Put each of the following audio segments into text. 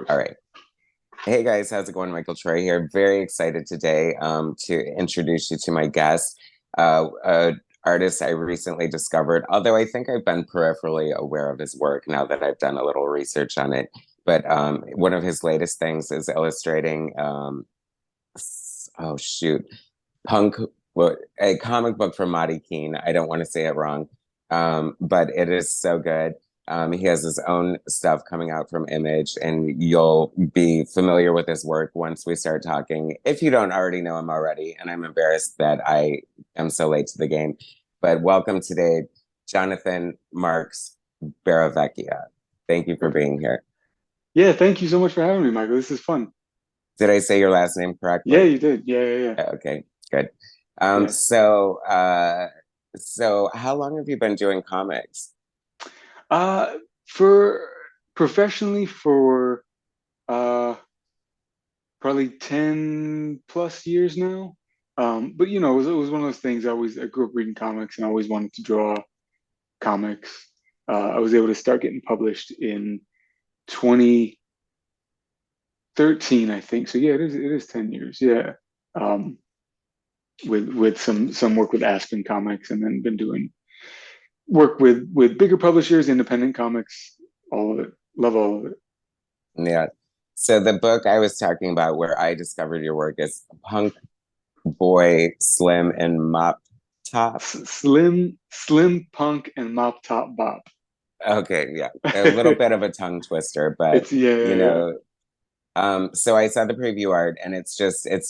course. All right. Hey guys, how's it going? Michael Troy here. Very excited today to introduce you to my guest, a artist I recently discovered. Although I think I've been peripherally aware of his work now that I've done a little research on it. But one of his latest things is illustrating, oh shoot, punk, well, a comic book from Mahdi Khene. I don't want to say it wrong, but it is so good. He has his own stuff coming out from Image, and you'll be familiar with his work once we start talking. If you don't already know him already, and I'm embarrassed that I am so late to the game, but welcome today, Jonathan Marks Barravecchia. Thank you for being here. Yeah, thank you so much for having me, Michael. This is fun. Did I say your last name Yeah, correctly? you did. Yeah. Okay, good. Um, Yeah. so, uh, so how long have you been doing comics? For professionally for uh probably 10 plus years now. But it was one of those things I grew up reading comics and I always wanted to draw comics. I was able to start getting published in 2013, I think. So yeah, it is 10 years. Yeah. Um, with some work with Aspen Comics and then been doing work with bigger publishers, independent comics, all of it. Love all of it. Yeah. So the book I was talking about where I discovered your work is Punk Boy Slim and Mop Top. Slim Punk and Mop Top Bop. Okay, yeah. A little bit of a tongue twister, but It's yeah, you yeah, yeah. know, so I saw the preview art and it's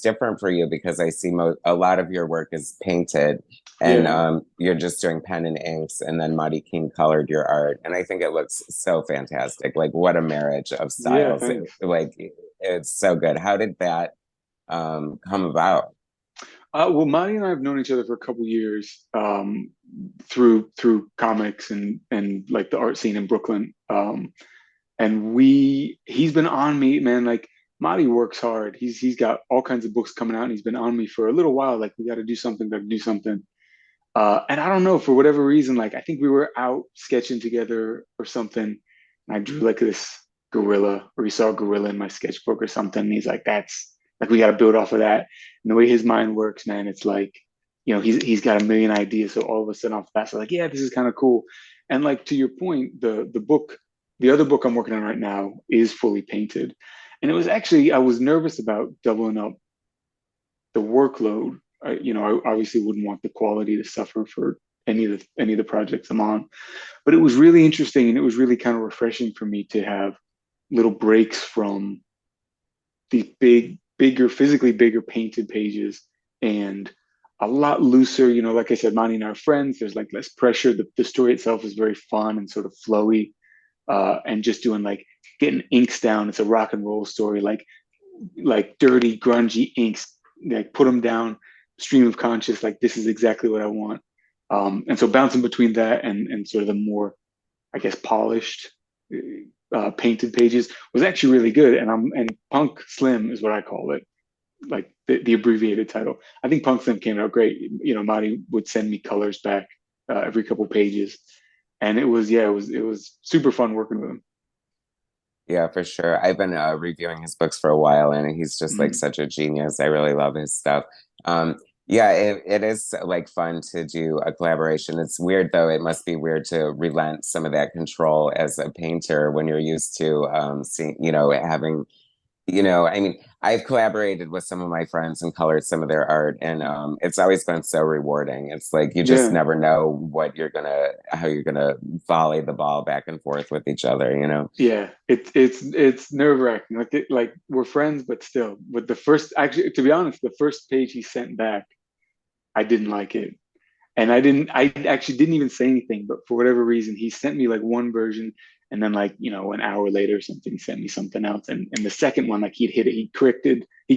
different for you because I see a lot of your work is painted and Yeah. you're just doing pen and inks and then Mahdi King colored your art and I think it looks so fantastic. Like what a marriage of Yeah, styles. thanks. Like it's so good. How did that come about? Well, Maddie and I have known each other for a couple years through comics and like the art scene in Brooklyn. And he's been on me, man. Like Maddie works hard. He's got all kinds of books coming out, and he's been on me for a little while. Like we got to do something, got to do something. And I don't know for whatever reason. Like I think we were out sketching together or something. And I drew like this gorilla, or he saw a gorilla in my sketchbook or something. And he's like, "That's like we got to build off of that." And the way his mind works, man, it's like, he's got a million ideas. So all of a sudden, off that, so like, yeah, this is kind of cool. And like to your point, the other book I'm working on right now is fully painted. And it was actually I was nervous about doubling up the workload. I obviously wouldn't want the quality to suffer for any of the projects I'm on. But it was really interesting and it was really kind of refreshing for me to have little breaks from the physically bigger painted pages and a lot looser. Like I said, Monty and I are friends. There's like less pressure. The story itself is very fun and sort of flowy. And just doing like getting inks down. It's a rock and roll story, like dirty, grungy inks, like put them down, stream of conscious, like this is exactly what I want. And so bouncing between that and sort of the more, I guess, polished, painted pages was actually really good. And Punk Slim is what I call it, like the abbreviated title. I think Punk Slim came out great. Marty would send me colors back every couple pages, and it was super fun working with him. Yeah, for sure. I've been reviewing his books for a while, and he's just like Mm. such a genius. I really love his stuff. Yeah, it is like fun to do a collaboration. It's weird though. It must be weird to relent some of that control as a painter when you're used to seeing, having I mean, I've collaborated with some of my friends and colored some of their art, and it's always been so rewarding. It's like you just Yeah, never know how you're gonna volley the ball back and forth with each other. yeah, it's nerve wracking. Like we're friends, but still, with the first, actually, to be honest, the first page he sent back, I didn't like it, and I actually didn't even say anything. But for whatever reason, he sent me like one version, and then like an hour later, or something, he sent me something else. And the second one, like he'd hit it, he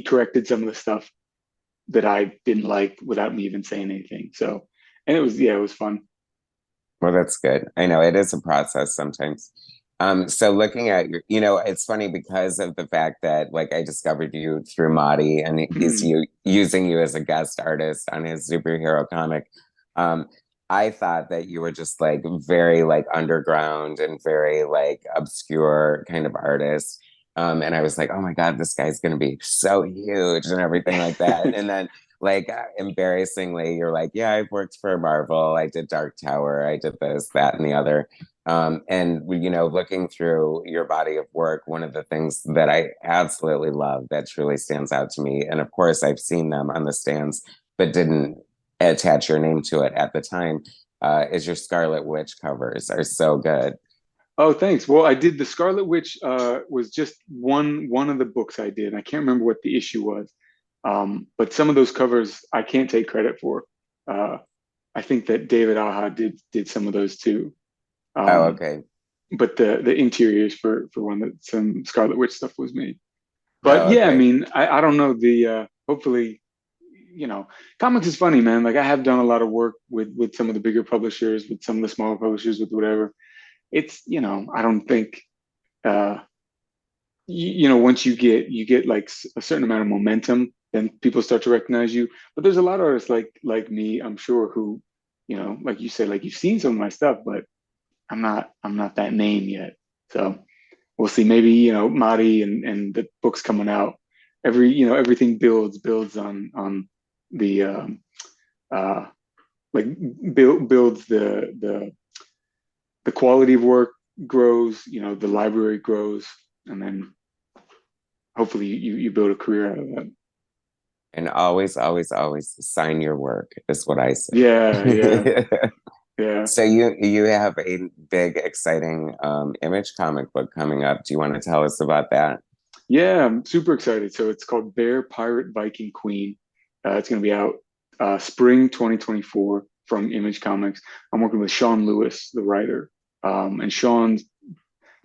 corrected some of the stuff that I didn't like without me even saying anything. So, and it was fun. Well, that's good. I know it is a process sometimes. So looking at it's funny because of the fact that like I discovered you through Mahdi and he's using you as a guest artist on his superhero comic. Um, I thought that you were just like very like underground and very like obscure kind of artist. And I was like, oh my God, this guy's gonna be so huge and everything like that. And then like embarrassingly, you're like, yeah, I've worked for Marvel. I did Dark Tower. I did this, that, and the other. And looking through your body of work, one of the things that I absolutely love that truly stands out to me, and of course I've seen them on the stands, but didn't attach your name to it at the time, is your Scarlet Witch covers are so good. Oh, thanks. Well, I did the Scarlet Witch was just one of the books I did. I can't remember what the issue was. But some of those covers I can't take credit for. Uh, I think that David Aja did some of those too. Oh, Um, okay. but the interiors for one that some Scarlet Witch stuff was me. But Oh, yeah, I okay. mean, I don't know the hopefully, you know, comics is funny, man. Like I have done a lot of work with some of the bigger publishers, with some of the smaller publishers, with whatever. It's, I don't think uh once you get like a certain amount of momentum, then people start to recognize you. But there's a lot of artists like me, I'm sure, who, like you said, like you've seen some of my stuff, but I'm not that name yet. So we'll see. Maybe, Mahdi and the books coming out. Everything builds on the uh like builds the quality of work grows, the library grows, and then hopefully you build a career out of that. And always, always, always sign your work is what I say. Yeah, yeah, yeah. So you have a big, exciting image comic book coming up. Do you want to tell us about that? Yeah, I'm super excited. So it's called Bear Pirate Viking Queen. It's going to be out spring 2024 from Image Comics. I'm working with Sean Lewis, the writer. And Sean's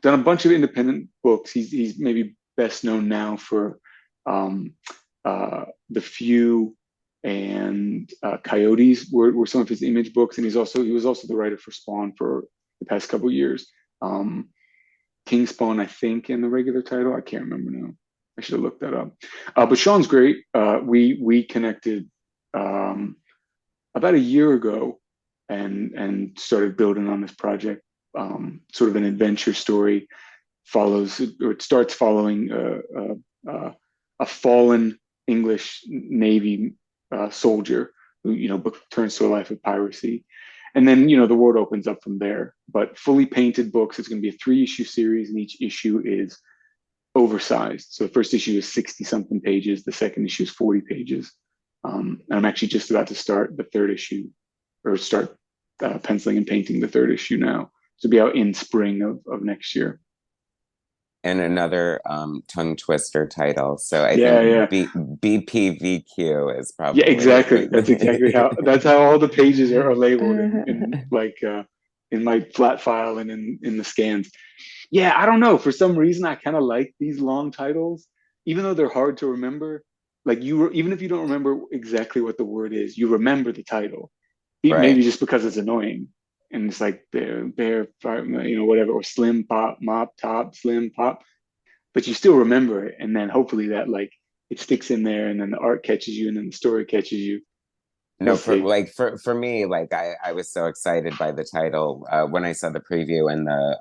done a bunch of independent books. He's maybe best known now for um, The Few and Coyotes were some of his image books, and he was also the writer for Spawn for the past couple of years. King Spawn, I think, in the regular title. I can't remember now. I should have looked that up. But Sean's great. We connected about a year ago and started building on this project. Sort of an adventure story follows or it starts following a fallen English Navy soldier who turns to a life of piracy, and then the world opens up from there. But fully painted books. It's going to be a 3-issue series, and each issue is oversized. So the first issue is 60 something pages. The second issue is 40 pages. And I'm actually just about to start the third issue, or start penciling and painting the third issue now. To be out in spring of next year. And another tongue twister title. So I Yeah, think yeah. BPVQ is Yeah, probably exactly. That's how all the pages are labeled in like in my flat file and in the scans. Yeah, I don't know. For some reason, I kind of like these long titles, even though they're hard to remember. Like even if you don't remember exactly what the word is, you remember the title. Maybe right. just because it's annoying, and it's like bear, whatever, or slim pop, mop top, slim pop, but you still remember it, and then hopefully that like it sticks in there, and then the art catches you, and then the story catches you. We'll No, see. for me, like I was so excited by the title when I saw the preview and the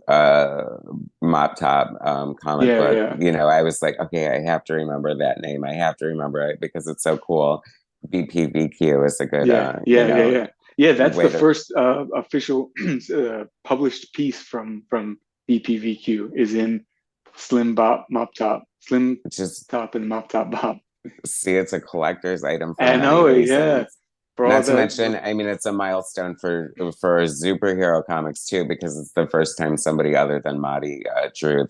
uh mop top comic Yeah, book. yeah, I was like, okay, I have to remember that name. I have to remember it because it's so cool. BPVQ is a good yeah, yeah, yeah, yeah. Yeah, that's the way to first official published piece from BPVQ is in Slim Bop Mop Top, Slim just Top and Mop Top Bop. see it's a collector's item for I many know, yeah. reasons. For all Not to the mention, I mean, it's a milestone for superhero comics too, because it's the first time somebody other than Mahdi drew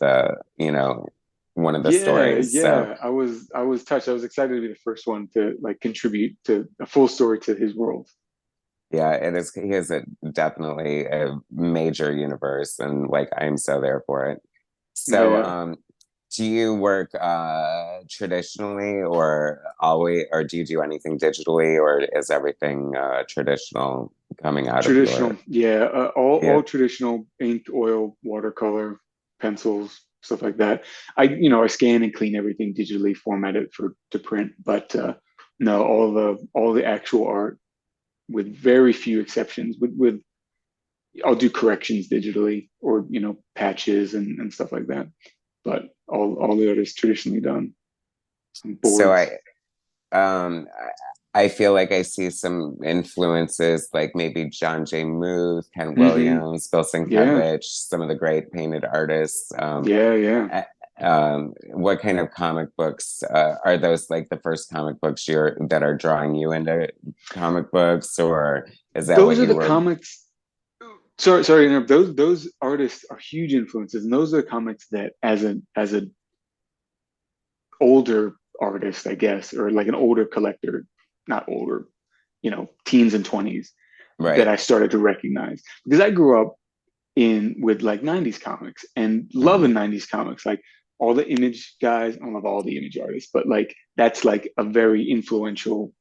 one of the Yeah, stories. So yeah. I was touched. I was excited to be the first one to like contribute to a full story to his world. yeah, he is definitely a major universe, and like I'm so there for it. Yeah, So, yeah. do you work traditionally or always, or do you do anything digitally, or is everything traditional coming out of Traditional. your, Yeah, all yeah, traditional ink, oil, watercolor, pencils, stuff like that. I scan and clean everything digitally, format it for to print, but no, all the actual art with very few exceptions, with I'll do corrections digitally or, patches and stuff like that. But all the art is traditionally done on So boards. I feel like I see some influences, like maybe John J. Muth, Ken Hmm. Williams, Bill Yeah. Sienkiewicz, some of the great painted artists. Yeah. Yeah. What kind of comic books are those? Like the first comic books that are drawing you into comic books, or is that Those what are you the were? comics. Sorry to interrupt. Those artists are huge influences, and those are the comics that, as a older artist, I guess, or like an older collector, not older, teens and 20s, that Right. I started to recognize because I grew up in with like 90s comics and loving Hmm. 90s comics, like all the image guys. I don't love all the image artists, but like that's like a very influential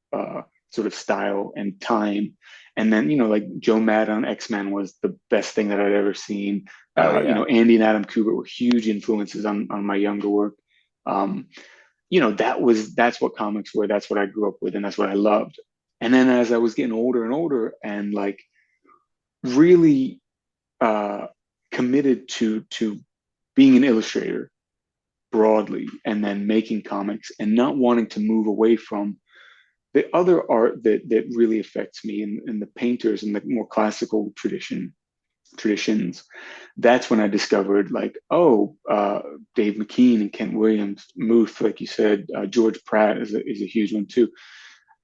sort of style and time. And then, like Joe Madden on X-Men was the best thing that I'd ever seen. Oh yeah. Andy and Adam Kubert were huge influences on my younger work. Um, that's what comics were. That's what I grew up with, and that's what I loved. And then as I was getting older and older, and like really uh, committed to being an illustrator broadly, and then making comics, and not wanting to move away from the other art that really affects me, and the painters and the more classical traditions. That's when I discovered, like, oh, Dave McKean and Kent Williams, Muth, like you said, George Pratt is a huge one too.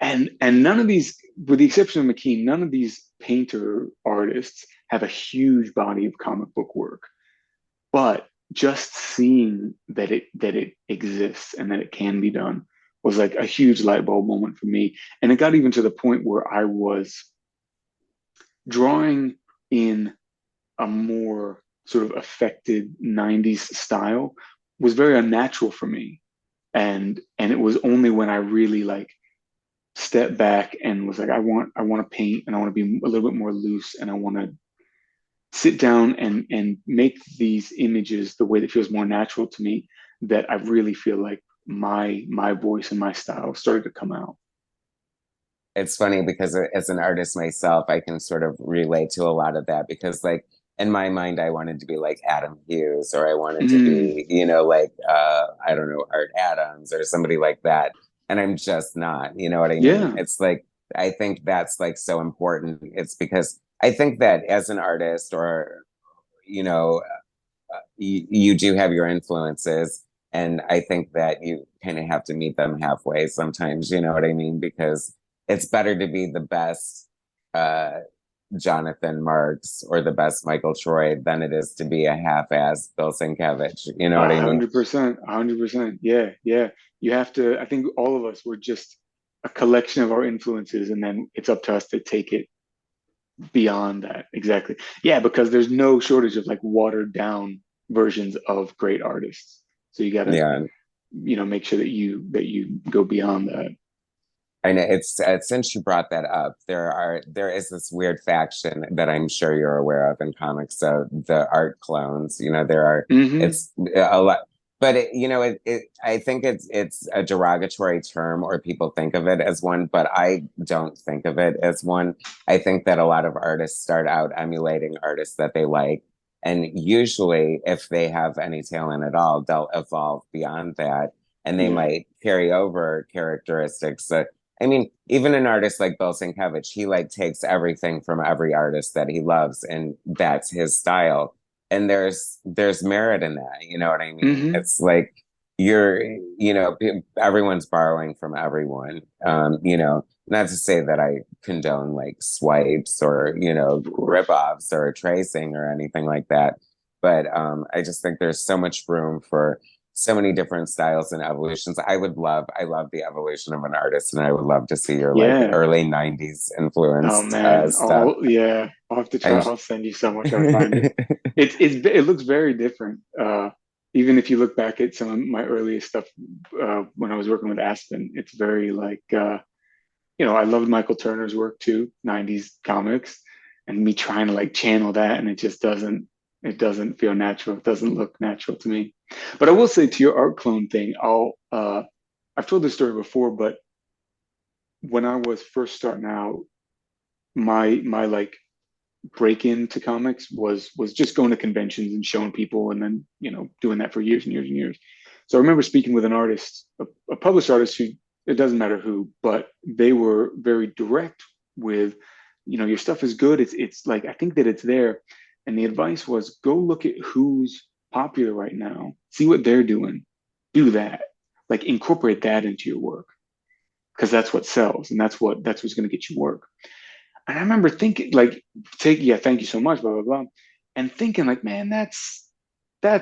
And none of these, with the exception of McKean, none of these painter artists have a huge body of comic book work. But just seeing that it exists and that it can be done was like a huge light bulb moment for me. And it got even to the point where I was drawing in a more sort of affected 90s style was very unnatural for me. And it was only when I really like stepped back and was like, I want to paint, and I want to be a little bit more loose, and I want to sit down and make these images the way that feels more natural to me, that I really feel like my voice and my style started to come out. It's funny because as an artist myself, I can sort of relate to a lot of that because, like, in my mind, I wanted to be like Adam Hughes, or I wanted to Mm, be, like, I don't know, Art Adams or somebody like that. And I'm just not, you know what I mean? yeah, It's like, I think that's like so important. It's because I think that as an artist, or, you know, you do have your influences. And I think that you kind of have to meet them halfway sometimes, you know what I mean? Because it's better to be the best uh, Jonathan Marks or the best Michael Troy than it is to be a half-assed Bill Sienkiewicz. You know what a I mean? hundred percent, 100%. Yeah, yeah. You have to. I think all of us were just a collection of our influences, and then it's up to us to take it beyond that. Exactly. Yeah, because there's no shortage of like watered down versions of great artists. So you got to, Yeah. make sure that you go beyond that. I know since you brought that up, there is this weird faction that I'm sure you're aware of in comics. So the art clones, there are Hmm. it's a lot, but I think it's a derogatory term, or people think of it as one, but I don't think of it as one. I think that a lot of artists start out emulating artists that they like, and usually, if they have any talent at all, they'll evolve beyond that, and they Yeah. might carry over characteristics that. I mean, even an artist like Bill Sienkiewicz, he like takes everything from every artist that he loves, and that's his style. And there's merit in that. You know what I mean? Hmm. It's like you're, everyone's borrowing from everyone. Not to say that I condone like swipes or Of course. ripoffs or tracing or anything like that, but I just think there's so much room for so many different styles and evolutions. I love the evolution of an artist, and I would love to see your like Yeah. early '90s Oh influenced man. stuff. Oh yeah. I'll have to try. I'm, I'll send you some. I'll try to find it. It looks very different. Even if you look back at some of my earliest stuff, when I was working with Aspen, it's very like, I loved Michael Turner's work too, 90s comics, and me trying to like channel that, and it doesn't feel natural. It doesn't look natural to me. But I will say, to your art clone thing, I've told this story before, but when I was first starting out, my like break into comics was just going to conventions and showing people, and then doing that for years and years and years. So I remember speaking with an artist, a published artist, who, it doesn't matter who, but they were very direct with, your stuff is good. It's like, I think that it's there, and the advice was, go look at who's popular right now, see what they're doing, do that, like incorporate that into your work, because that's what sells, and that's what's going to get you work. And I remember thinking, like, yeah, thank you so much, blah blah blah, and thinking like, man, that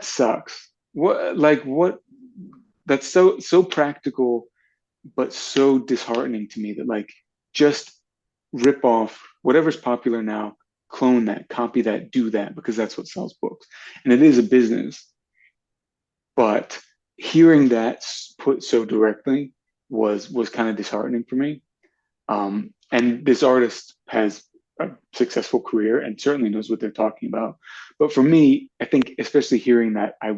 sucks. What? That's so practical, but so disheartening to me, that like, just rip off whatever's popular now, clone that, copy that, do that, because that's what sells books, and it is a business. But hearing that put so directly was kind of disheartening for me. And this artist has a successful career and certainly knows what they're talking about. But for me, I think, especially hearing that, I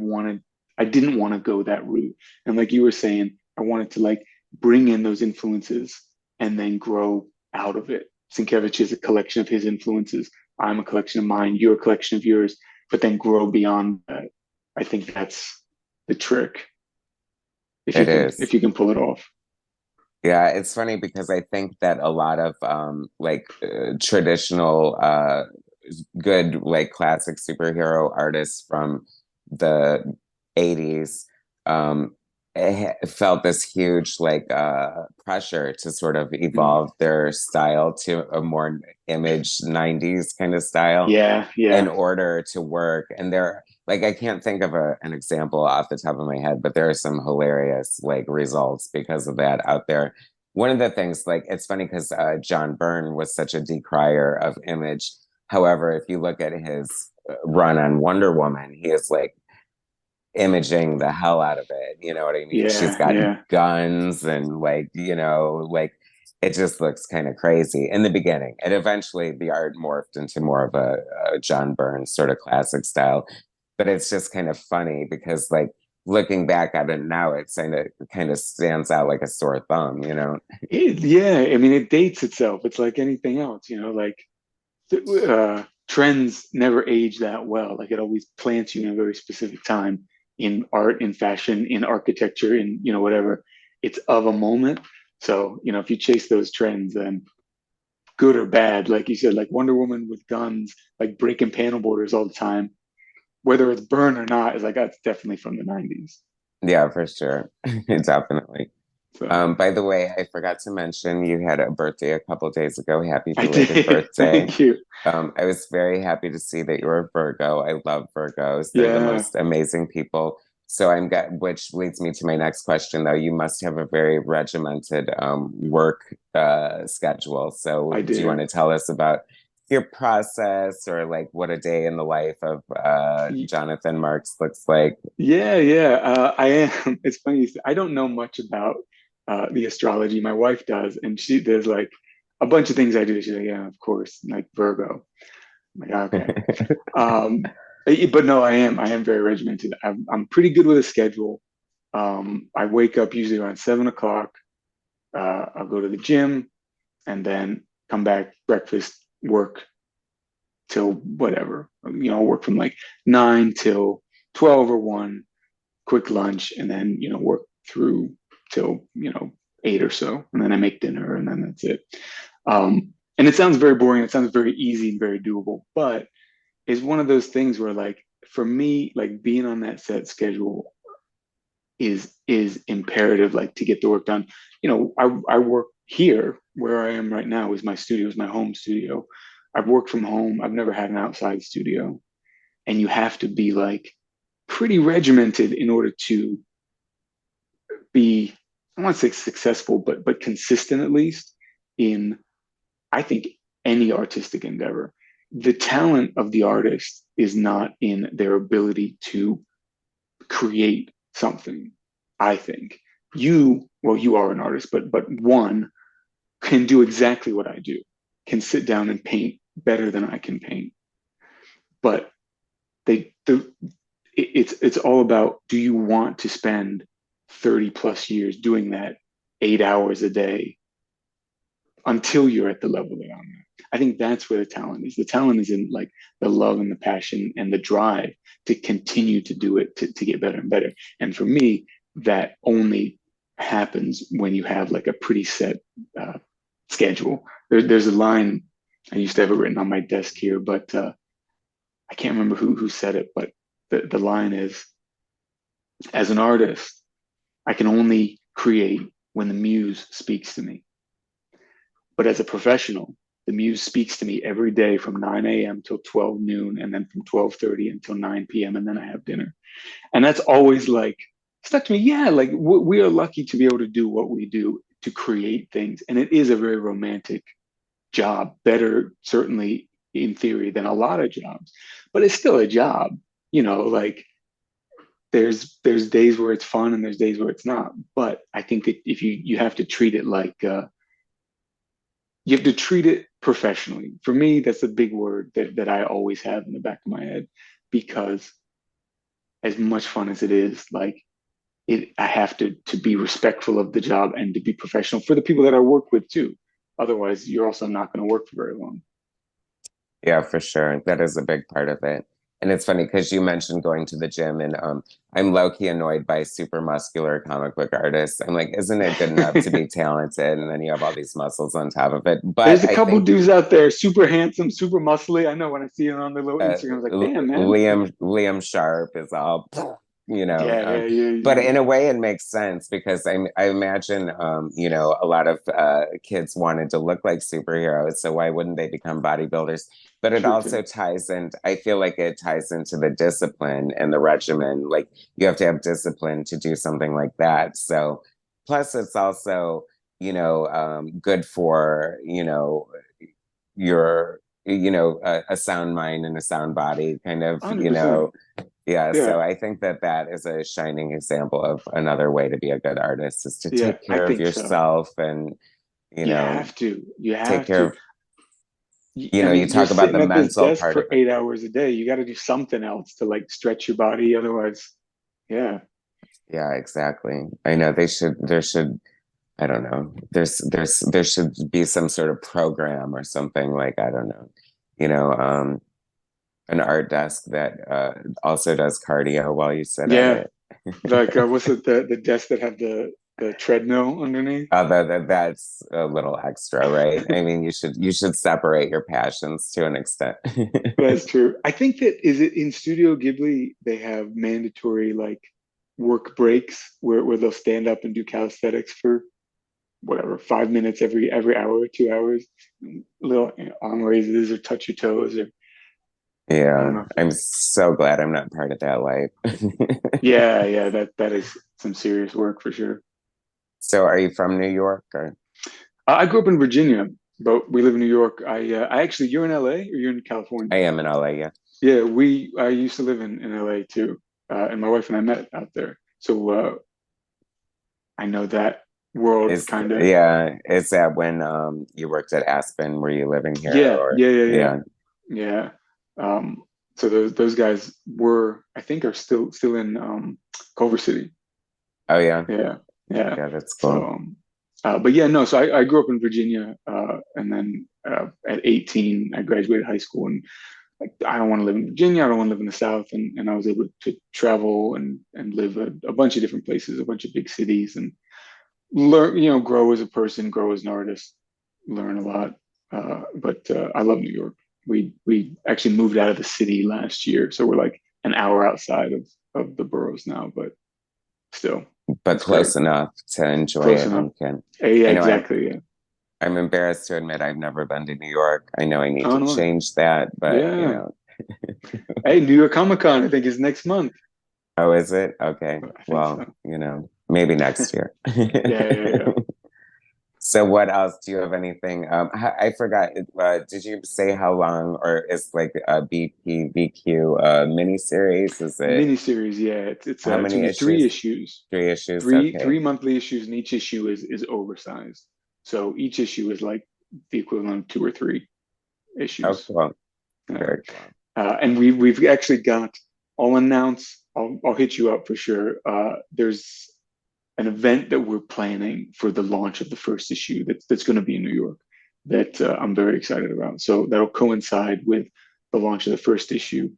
didn't want to go that route. And like you were saying, I wanted to like bring in those influences and then grow out of it. Sienkiewicz is a collection of his influences. I'm a collection of mine. You're a collection of yours. But then grow beyond that. I think that's the trick. It is. If you can pull it off. Yeah, it's funny because I think that a lot of traditional good like classic superhero artists from the 80s felt this huge like pressure to sort of Mm. evolve their style to a more image 90s kind of style Yeah, in yeah. order to work. And there, like, I can't think of an example off the top of my head, but there are some hilarious like results because of that out there. One of the things, like, it's funny because John Byrne was such a decrier of image. However, if you look at his run on Wonder Woman, he is like imaging the hell out of it. You know what I mean? She's Yeah, got yeah. guns and like, like it just looks kind of crazy in the beginning. And eventually the art morphed into more of a John Burns sort of classic style. But it's just kind of funny because like looking back at it now, it's kind of stands out like a sore thumb, you know? Yeah, I mean, it dates itself. It's like anything else, like trends never age that well. Like, it always plants you in a very specific time, in art, in fashion, in architecture, in, whatever. It's of a moment. So, if you chase those trends, then good or bad, like you said, like Wonder Woman with guns, like breaking panel borders all the time, whether it's Byrne or not, is like, that's definitely from the 90s. Yeah, for sure. Definitely. So By the way, I forgot to mention you had a birthday a couple days ago. Happy I belated did. birthday. Thank you. I was very happy to see that you're a Virgo. I love Virgos. They're the Yeah, most amazing people. So which leads me to my next question, though. You must have a very regimented work schedule. So I do you want do. to tell us about your process or like what a day in the life of Jonathan Marks looks like? Yeah, yeah. I am. It's funny. I don't know much about the astrology. My wife does, and there's like a bunch of things I do. She's like, yeah, of course, like Virgo. I'm like, okay. But no, I am very regimented. I'm pretty good with a schedule. I wake up usually around 7 o'clock. I'll go to the gym and then come back, breakfast, work till whatever. I'll work from like 9 till 12 or 1, quick lunch, and then work through till 8 or so, and then I make dinner, and then that's it. And it sounds very boring. It sounds very easy and very doable, but it's one of those things where, like, for me, like, being on that set schedule is imperative, like, to get the work done. I work here where I am right now. Is my studio, is my home studio. I've worked from home. I've never had an outside studio, and you have to be like pretty regimented in order to be, I want to say successful, but consistent, at least, in, I think, any artistic endeavor. The talent of the artist is not in their ability to create something. I think you are an artist, but one can do exactly what I do, can sit down and paint better than I can paint. But it's all about, do you want to spend 30 plus years doing that 8 hours a day until you're at the level that I'm at? I think that's where the talent is. The talent is in like the love and the passion and the drive to continue to do it, to get better and better. And for me, that only happens when you have like a pretty set uh, schedule. There's a line, I used to have it written on my desk here, but I can't remember who said it, but the line is, as an artist, I can only create when the muse speaks to me. But as a professional, the muse speaks to me every day from 9 a.m. till 12 noon, and then from 12:30 until 9 p.m., and then I have dinner. And that's always like stuck to me. Yeah, like we are lucky to be able to do what we do, to create things. And it is a very romantic job, better certainly in theory than a lot of jobs, but it's still a job. Like there's days where it's fun and there's days where it's not. But I think that if you have to treat it like you have to treat it professionally. For me, that's a big word that I always have in the back of my head, because as much fun as it is, like I have to be respectful of the job and to be professional for the people that I work with too. Otherwise, you're also not going to work for very long. Yeah, for sure. That is a big part of it. And it's funny because you mentioned going to the gym, and I'm low-key annoyed by super muscular comic book artists. I'm like, isn't it good enough to be talented? And then you have all these muscles on top of it. There's But a I couple think dudes out there, super handsome, super muscly. I know when I see it on their little Instagram, I was like, damn, man. Liam Sharp is all, you know. Yeah, yeah, yeah, But yeah. in a way, it makes sense because I imagine, a lot of kids wanted to look like superheroes, so why wouldn't they become bodybuilders? But it True also too. ties in. I feel like it ties into the discipline and the regimen. Like you have to have discipline to do something like that. So, plus, it's also good for your a sound mind and a sound body kind of 100%. yeah. Yeah, So I think that is a shining example of another way to be a good artist, is to yeah, take I care of think so. yourself and you You know have to. You take have care to. of I you mean, you're talk about the sitting at this mental desk part for of it. 8 hours a day. You got to do something else to like stretch your body. Otherwise, yeah, Yeah, exactly. I know there should I don't know. There should be some sort of program or something, like, I don't know, you know, um, an art desk that also does cardio while you sit at yeah. it. Like, what's it? The desk that have the treadmill underneath. That's a little extra, right? I mean, you should separate your passions to an extent. That's true. I think that is it in Studio Ghibli, they have mandatory like work breaks where they'll stand up and do calisthenics for whatever 5 minutes every hour, 2 hours, little arm raises or touch your toes or I don't Yeah, know. I'm so glad I'm not part of that life. Yeah, yeah, that is some serious work for sure. So, are you from New York or? I grew up in Virginia, but we live in New York. I actually, you're in LA or you're in I California? am in LA, yeah. Yeah, I used to live in LA too, and my wife and I met out there. So I know that world kind of. Is that when you worked at Aspen? Were you living here Yeah, or yeah, yeah, yeah, yeah? yeah. Um, so those guys were, I think, are still in Culver City. Oh yeah. Yeah, yeah. Yeah, that's So, cool. but yeah, no. So I grew up in Virginia, and then at 18, I graduated high school, and like I don't want to live in Virginia. I don't want to live in the South, and I was able to travel and live a bunch of different places, a bunch of big cities, and learn, grow as a person, grow as an artist, learn a lot. But I love New York. We actually moved out of the city last year, so we're like an hour outside of the boroughs now, but still, But it's great. close enough to enjoy Close it when enough. you can. Yeah, I know exactly. Yeah. I'm embarrassed to admit I've never been to New York. I know I need Oh to no. change that, but Yeah. Hey, New York Comic Con, I think is next month. oh, is it? Okay. I think Well, so. maybe next year. Yeah, yeah, yeah. So what else? Do you have anything? I forgot. Did you say how long, or is like a BPVQ miniseries? Is it Miniseries, yeah. how It's many gonna be three issues? issues, 3 issues. three Okay. monthly issues, and each issue is oversized. So each issue is like the equivalent of two or three Oh, issues. cool. Uh, Very cool. and we've actually got, I'll announce. I'll hit you up for sure. There's an event that we're planning for the launch of the first issue that's going to be in New York. that I'm very excited about. So that'll coincide with the launch of the first issue.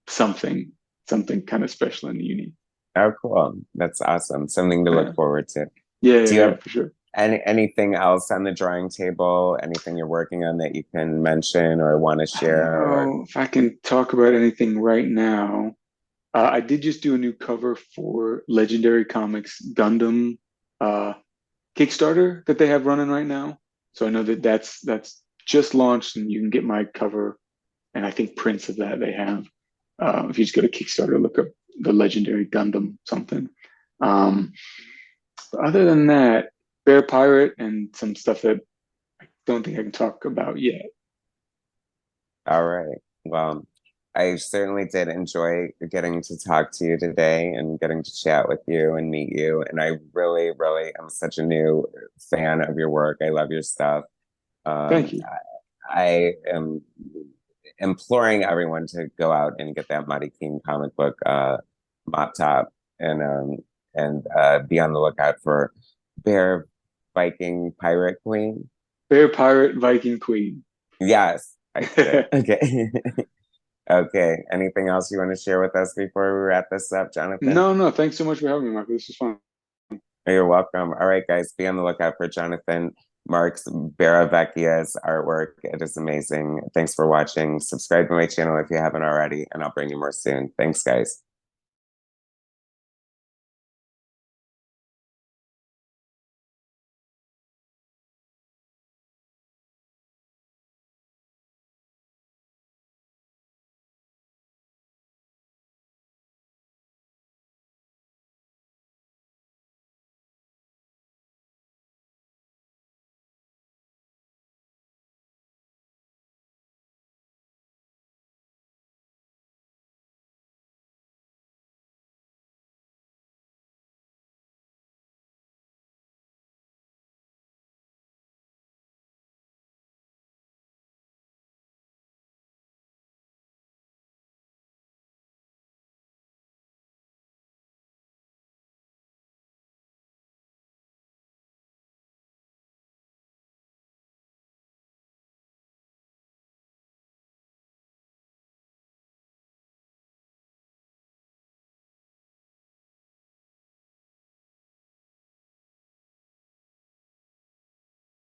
Something, something kind of special and unique. Oh, cool. That's awesome. Something to look Yeah, forward to. yeah, Do yeah, you yeah, have for sure. anything else on the drawing table? Anything you're working on that you can mention or want to I don't share? Or know if I can talk about anything right now. I did just do a new cover for Legendary Comics Gundam uh, Kickstarter that they have running right now. So I know that that's just launched, and you can get my cover and I think prints of that they have. If you just go to Kickstarter, look up the Legendary Gundam something. Um, but other than that, Bear Pirate and some stuff that I don't think I can talk about yet. all right. Well, I certainly did enjoy getting to talk to you today and getting to chat with you and meet you. And I really, really am such a new fan of your work. I love your stuff. Um, Thank you. I am imploring everyone to go out and get that Mahdi Khene comic book, Mop Top, and be on the lookout for Bear Viking Pirate Queen. Bear Pirate Viking Queen. Yes, I did it. Okay. Okay. Anything else you want to share with us before we wrap this up, Jonathan? No, no, thanks so much for having me, Michael. This was fun. You're welcome. All right, guys, be on the lookout for Jonathan Marks Barravecchia's artwork. It is amazing. Thanks for watching. Subscribe to my channel if you haven't already, and I'll bring you more soon. Thanks, guys.